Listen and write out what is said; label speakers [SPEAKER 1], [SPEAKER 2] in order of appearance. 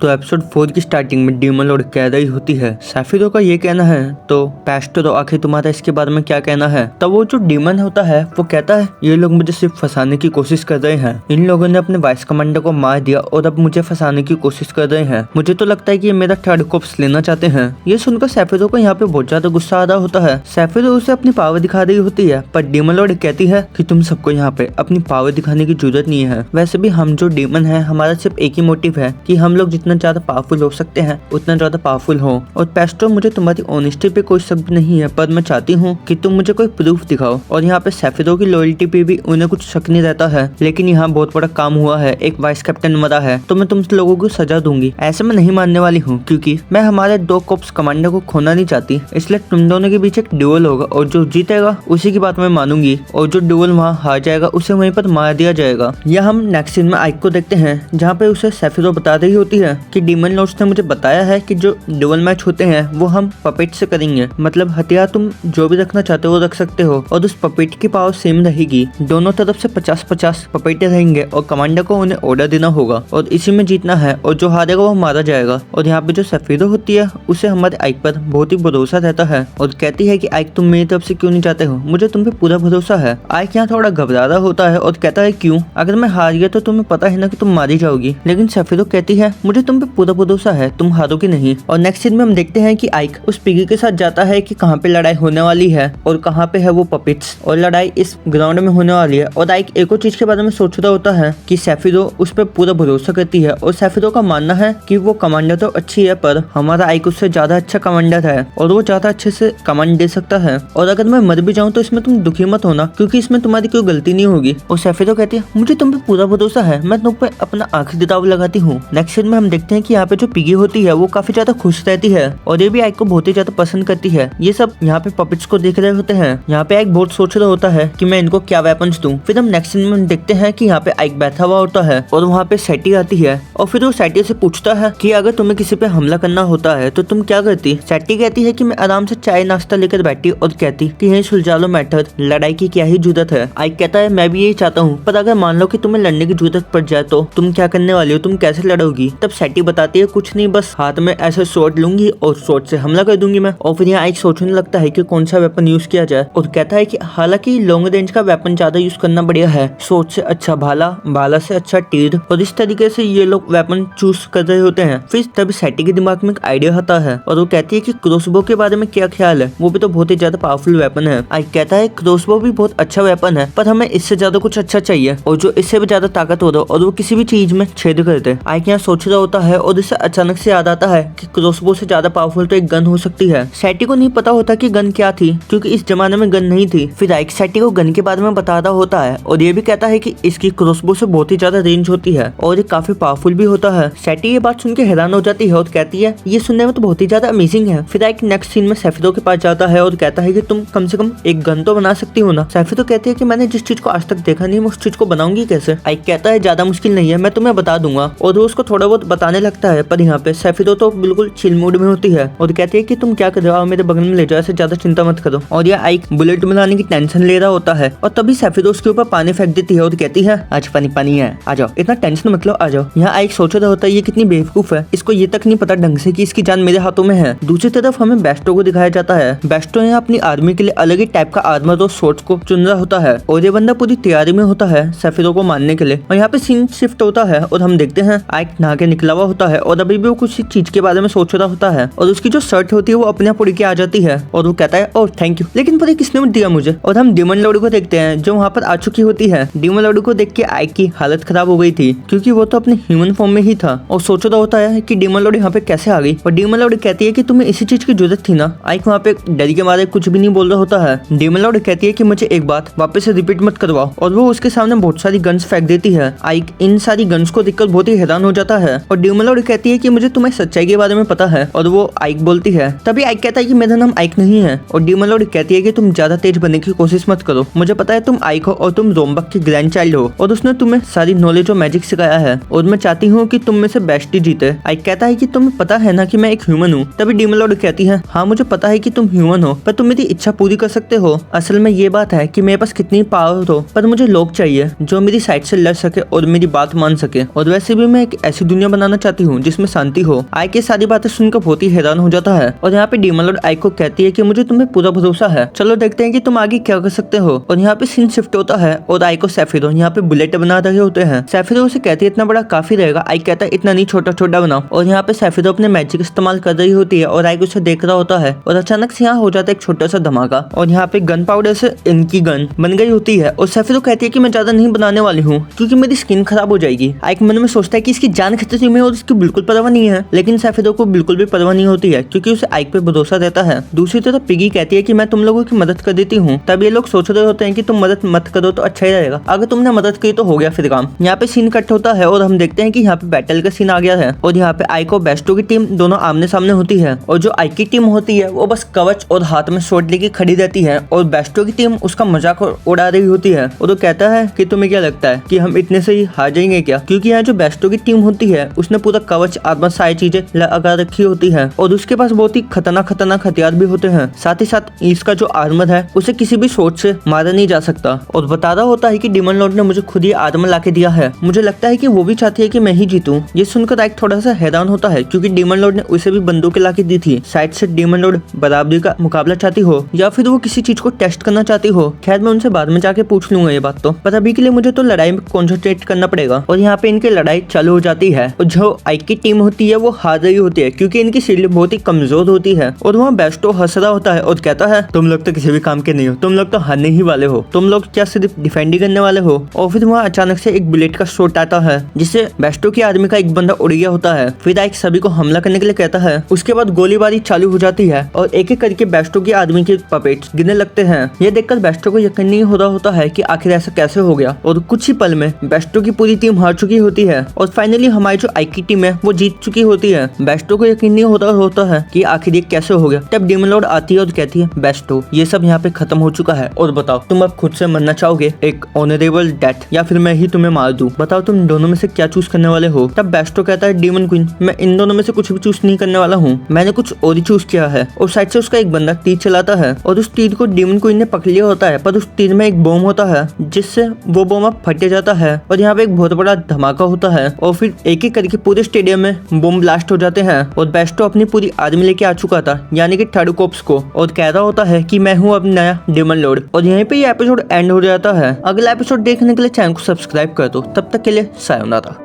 [SPEAKER 1] तो एपिसोड 4 की स्टार्टिंग में डीमन लॉर्ड कह रही होती है सैफिरो का ये कहना है तो पेस्टरो आखिर तुम्हारा इसके बारे में क्या कहना है। तब वो जो डीमन होता है वो कहता है ये लोग मुझे सिर्फ फंसाने की कोशिश कर रहे हैं। इन लोगों ने अपने वाइस कमांडर को मार दिया और अब मुझे फंसाने की कोशिश कर रहे हैं। मुझे तो लगता है कि ये मेरा थर्ड कॉर्प्स लेना चाहते हैं। ये सुनकर सैफिरो को यहाँ पे बहुत ज्यादा गुस्सा आ रहा होता है। सैफिरो उसे अपनी पावर दिखा रही होती है पर डीमन लॉर्ड कहती है कि तुम सबको यहाँ पे अपनी पावर दिखाने की जरूरत नहीं है। वैसे भी हम जो डीमन है हमारा सिर्फ एक ही मोटिव है कि हम लोग जितना ज्यादा पावरफुल हो सकते हैं उतना ज्यादा पावरफुल हो। और पेस्ट्रो मुझे तुम्हारी ऑनेस्टी पे कोई शक नहीं है पर मैं चाहती हूँ कि तुम मुझे कोई प्रूफ दिखाओ। और यहाँ पे सैफिरो की लॉयल्टी पे भी उन्हें कुछ शक नहीं रहता है। लेकिन यहाँ बहुत बड़ा काम हुआ है, एक वाइस कैप्टन मरा है तो मैं तुम लोगों को सजा दूंगी। ऐसे मैं नहीं मानने वाली हूँ क्योंकि मैं हमारे 2 कॉर्प्स कमांडर को खोना नहीं चाहती। इसलिए तुम दोनों के बीच एक ड्यूअल होगा और जो जीतेगा उसी की बात मैं मानूंगी और जो ड्यूअल वहाँ हार जाएगा उसे वहीं पर मार दिया जाएगा। यह हम नेक्स्ट सीन में आइक को देखते हैं जहाँ पे उसे सैफिरो बता रही होती है कि डीमन लॉर्ड्स ने मुझे बताया है कि जो ड्यूअल मैच होते हैं वो हम पपेट से करेंगे। मतलब हथियार तुम जो भी रखना चाहते हो रख सकते हो और उस पपेट की पावर सेम रहेगी। दोनों तरफ से 50-50 पपेटे रहेंगे और कमांडर को उन्हें ऑर्डर देना होगा और इसी में जीतना है और जो हारेगा वो मारा जाएगा। और यहाँ पे जो सैफिरो होती है उसे हमारे आइक पर बहुत ही भरोसा रहता है और कहती है कि आइक तुम मेरी तरफ से क्यों नहीं चाहते हो, मुझे तुम पे पूरा भरोसा है। आइक यहाँ थोड़ा घबरा रहा होता है और कहता है क्यों, अगर मैं हार गया तो तुम्हें पता है ना कि तुम मारी जाओगी। लेकिन सैफिरो कहती है मुझे तुम पे पूरा भरोसा है, तुम हारोगे नहीं। और नेक्स्ट सीन में हम देखते हैं कि आइक उस पिगी के साथ जाता है कि कहाँ पे लड़ाई होने वाली है और कहाँ पे है वो पपेट्स और लड़ाई इस ग्राउंड में होने वाली है। और आइक एक और चीज के बारे में सोच रहा होता है कि सैफिरो उस पर पूरा भरोसा करती है और सैफिरो का मानना है कि वो कमांडर तो अच्छी है पर हमारा आइक उससे ज्यादा अच्छा कमांडर है और वो ज्यादा अच्छे से कमांड दे सकता है। और अगर मैं मर भी जाऊँ तो इसमें तुम दुखी मत होना क्योंकि इसमें तुम्हारी कोई गलती नहीं होगी। और सैफिरो कहती है मुझे तुम पे पूरा भरोसा है, मैं तुम पे अपना आखिरी दाव लगाती हूँ। नेक्स्ट सीन में हम देखते हैं कि यहाँ पे जो पिगी होती है वो काफी ज्यादा खुश रहती है और ये भी आइक को बहुत ही ज्यादा पसंद करती है। ये सब यहाँ पे पपेट्स को देख रहे होते हैं। यहाँ पे आइक बहुत सोच रहा होता है कि मैं इनको क्या वेपन्स दूं। फिर हम नेक्स्ट सीन में देखते हैं कि यहाँ पे आइक बैठा हुआ होता है और वहाँ पे सैटी आती है और फिर वो सैटी से पूछता है कि अगर तुम्हें किसी पे हमला करना होता है तो तुम क्या करती। सैटी कहती है कि मैं आराम से चाय नाश्ता लेकर बैठी और कहती कि यही सुलझा लो मैटर, लड़ाई की क्या ही जरूरत है। आइक कहता है मैं भी यही चाहता हूँ पर अगर मान लो कि तुम्हें लड़ने की जरूरत पड़ जाए तो तुम क्या करने वाली हो, तुम कैसे लड़ोगी। तब सैटी बताती है कुछ नहीं, बस हाथ में ऐसे शॉट लूंगी और शॉट से हमला कर दूंगी मैं। और फिर यहाँ आइक सोचने लगता है कि कौन सा वेपन यूज किया जाए और कहता है कि हालांकि लॉन्ग रेंज का वेपन ज्यादा यूज करना बढ़िया है, शॉट से अच्छा भाला, भाला से अच्छा तीर। और इस तरीके से ये लोग वेपन चूज कर रहे होते हैं। फिर तभी सैटी के दिमाग में एक आइडिया आता है और वो कहती है कि क्रॉसबो के बारे में क्या ख्याल है, वो भी तो बहुत ही ज्यादा पावरफुल वेपन है। आइक कहता है क्रॉसबो भी बहुत अच्छा वेपन है पर हमें इससे ज्यादा कुछ अच्छा चाहिए और जो इससे भी ज्यादा ताकतवर हो और वो किसी भी चीज में छेद कर दे। आइक यहाँ सोच रहा होता है और इससे अचानक से याद आता है कि क्रॉसबो से ज्यादा पावरफुल तो एक गन हो सकती है। सैटी को नहीं पता होता कि गन क्या थी क्योंकि इस जमाने में गन नहीं थी। फिर आइक सैटी को गन के बारे में बता रहा होता है और ये भी कहता है कि इसकी क्रॉसबो से बहुत ही ज्यादा रेंज होती है और ये काफी पावरफुल भी होता है। सैटी ये बात सुन के हैरान हो जाती है और कहती है ये सुनने में तो बहुत ही ज्यादा अमेजिंग है। फिर आइक नेक्स्ट सीन में सैफिरो के पास जाता है और कहता है कि तुम कम से कम एक गन तो बना सकती हो ना। सैफिरो कहती है कि मैंने जिस चीज को आज तक देखा नहीं मैं उस चीज को बनाऊंगी कैसे। आइक कहता है ज्यादा मुश्किल नहीं है, मैं तुम्हें बता दूंगा। और वो उसको थोड़ा बहुत बताने लगता है पर यहाँ पे सैफिरो तो बिल्कुल चिल मूड में होती है और कहती है कि तुम क्या कर रहे हो, मेरे बगल में ले जाओ, ऐसे ज्यादा चिंता मत करो। और यह आइक बुलेट बनाने की टेंशन ले रहा होता है और तभी सैफिरो उसके ऊपर पानी फेंक देती है और कहती है आज पानी पानी है, आ जाओ, इतना टेंशन मत लो, आ जाओ। यहाँ आइक सोच रहा होता है ये कितनी बेवकूफ है, इसको ये तक नहीं पता ढंग से कि इसकी जान मेरे हाथों में है। दूसरी तरफ हमें बेस्टो को दिखाया जाता है। बेस्टो यहाँ अपनी आर्मी के लिए अलग ही टाइप का आर्मर और शॉर्ट्स को चुन रहा होता है और ये बंदा पूरी तैयारी में होता है सैफिरो को मारने के लिए। और यहाँ पे सीन शिफ्ट होता है और हम देखते हैं आइक नहा के निकला हुआ होता है और अभी भी वो कुछ चीज के बारे में सोच रहा होता है और उसकी जो शर्ट होती है वो अपने आप उड़ के आ जाती है और वो कहता है ओह थैंक यू, लेकिन पता किसने दिया मुझे। और हम डीमन लॉर्ड को देखते हैं जो वहाँ पर आ चुकी होती है। डीमन लॉर्ड को देख के आइक की हालत खराब हो गई थी क्योंकि वो तो अपने ह्यूमन फॉर्म में ही था और सोच रहा होता है कि डीमन लॉर्ड यहाँ पे कैसे आ गई। और डीमन लॉर्ड कहती है कि तुम्हें इसी चीज की जरूरत थी ना। आइक वहाँ पे डर के मारे कुछ भी नहीं बोल रहा होता है। डीमन लॉर्ड कहती है कि मुझे एक बात वापस से रिपीट मत करवाओ और वो उसके सामने बहुत सारी गन्स फेंक देती है। आइक इन सारी गन्स को देखकर बहुत ही हैरान हो जाता है और डीमन लॉर्ड कहती है कि मुझे तुम्हें सच्चाई के बारे में पता है और वो आइक बोलती है। तभी आइक कहता है कि मेरा नाम आइक नहीं है और डीमन लॉर्ड कहती है कि तुम ज्यादा तेज बनने की कोशिश मत करो, मुझे पता है तुम आइक हो और तुम रोम्बक की ग्रैंड चाइल्ड हो और उसने तुम्हें सारी नॉलेज और मैजिक सिखाया है और मैं चाहती हूँ कि तुम में से बेस्ट ही जीते। आइक कहता है कि तुम्हें पता है ना कि मैं एक ह्यूमन हूँ। तभी डीमन लॉर्ड कहती है हाँ मुझे पता है कि तुम ह्यूमन हो पर तुम मेरी इच्छा पूरी कर सकते हो। असल में ये बात है कि मेरे पास कितनी पावर हो पर मुझे लोग चाहिए जो मेरी साइड से लड़ सके और मेरी बात मान सके। और वैसे भी मैं एक ऐसी दुनिया बना बनाना चाहती हूँ जिसमें शांति हो। आइक की सारी बातें सुनकर बहुत ही हैरान हो जाता है और यहाँ पे डीमन लॉर्ड आइक को कहती है कि मुझे तुम्हें पूरा भरोसा है, चलो देखते हैं कि तुम आगे क्या कर सकते हो। और यहाँ पे सीन शिफ्ट होता है और आइक को सैफिरो यहाँ पे बुलेट बना रहे होते हैं। सैफिरो उसे कहती है इतना बड़ा काफी रहेगा। आइक कहता है इतना नहीं, छोटा छोटा बनाओ। और यहाँ पे सैफिरो अपने मैजिक इस्तेमाल कर रही होती है और आइक उसे देख रहा होता है और अचानक से यहाँ हो जाता है एक छोटा सा धमाका और यहाँ पे गन पाउडर से इनकी गन बन गई होती है। और सैफिरो कहती है कि मैं ज्यादा नहीं बनाने वाली हूँ क्योंकि मेरी स्किन खराब हो जाएगी। आइक मन में सोचता है कि इसकी जान खतरे में और इसकी बिल्कुल परवाह नहीं है, लेकिन सैफिरो को बिल्कुल भी परवाह नहीं होती है क्योंकि उसे आइक पे भरोसा रहता है। दूसरी तरफ पिगी कहती है कि मैं तुम लोगों की मदद कर देती हूँ। तब ये लोग सोच रहे होते हैं कि तुम मदद मत करो तो अच्छा ही रहेगा, अगर तुमने मदद की तो हो गया फिर काम। यहाँ पे सीन कट होता है और हम देखते हैं कि यहाँ पे बैटल का सीन आ गया है और यहाँ पे आइक और बेस्टो की टीम दोनों आमने सामने होती है और जो आइक की टीम होती है वो बस कवच और हाथ में स्वॉर्ड लेके खड़ी रहती है और बेस्टो की टीम उसका मजाक उड़ा रही होती है। और वो कहता है कि तुम्हें क्या लगता है कि हम इतने से ही हार जाएंगे क्या, क्योंकि यहाँ जो बेस्टो की टीम होती है उसने पूरा कवच आर्मर सारी चीजें लगा रखी होती है और उसके पास बहुत ही खतरनाक हथियार भी होते हैं। साथ ही साथ इसका जो आर्मर है उसे किसी भी शॉट से मारा नहीं जा सकता और बता रहा होता है कि डीमन लॉर्ड ने मुझे खुद ही आर्मर लाके दिया है, मुझे लगता है कि वो भी चाहती है कि मैं ही जीतूं। ये सुनकर आइक थोड़ा सा हैरान होता है क्योंकि डीमन लॉर्ड ने उसे भी बंदूकें लाके दी थी। शायद से डीमन लॉर्ड बराबरी का मुकाबला चाहती हो या फिर वो किसी चीज को टेस्ट करना चाहती हो। खैर मैं उनसे बाद में जाके पूछ लूंगा ये बात तो, पर अभी के लिए मुझे तो लड़ाई में कॉन्सेंट्रेट करना पड़ेगा। और यहाँ पे इनकी लड़ाई चालू हो जाती है और जो आइक की टीम होती है वो हार रही होती है क्योंकि इनकी शील्ड बहुत ही कमजोर होती है। और वहाँ बेस्टो हंस रहा होता है और कहता है तुम लोग तो किसी भी काम के नहीं हो, तुम लोग तो हारने ही वाले हो, तुम लोग क्या सिर्फ डिफेंड ही करने वाले हो। और फिर वहाँ अचानक से एक बुलेट का शॉट आता है जिससे बेस्टो की आर्मी का एक बंदा उड़ गया होता है। फिर आइक सभी को हमला करने के लिए कहता है। उसके बाद गोलीबारी चालू हो जाती है और एक एक करके बेस्टो की आर्मी के पपेट्स गिरने लगते हैं। ये देखकर बेस्टो को यकीन नहीं हो रहा होता है कि आखिर ऐसा कैसे हो गया और कुछ ही पल में बेस्टो की पूरी टीम हार चुकी होती है और फाइनली हमारी जो आइक की टीम है वो जीत चुकी होती है। बेस्टो को यकीन नहीं होता है कि आखिर ये कैसे हो गया। तब डीमन लॉर्ड आती है और कहती है बेस्टो ये सब यहाँ पे खत्म हो चुका है और बताओ तुम अब खुद से मरना चाहोगे एक ऑनरेबल डेथ या फिर मैं ही तुम्हें मार दूं, बताओ तुम दोनों में से क्या चूज करने वाले हो। तब बेस्टो कहता है डीमन क्वीन मैं इन दोनों में से कुछ भी चूज नहीं करने वाला हूँ, मैंने कुछ और ही चूज किया है। और साइड से उसका एक बंदा तीर चलाता है और उस तीर को डीमन क्वीन ने पकड़ लिया होता है, पर उस तीर में एक बम होता है जिससे वो बम अब फट जाता है और यहाँ पे एक बहुत बड़ा धमाका होता है और फिर एक एक करके पूरे स्टेडियम में बम ब्लास्ट हो जाते हैं। और बेस्टो अपनी पूरी आर्मी लेके आ चुका था यानी कि थर्ड कोप्स को और कह रहा होता है कि मैं हूँ अब नया डीमन लॉर्ड। और यहीं पे ये एपिसोड एंड हो जाता है। अगला एपिसोड देखने के लिए चैनल को सब्सक्राइब कर दो। तब तक के लिए सायोनारा।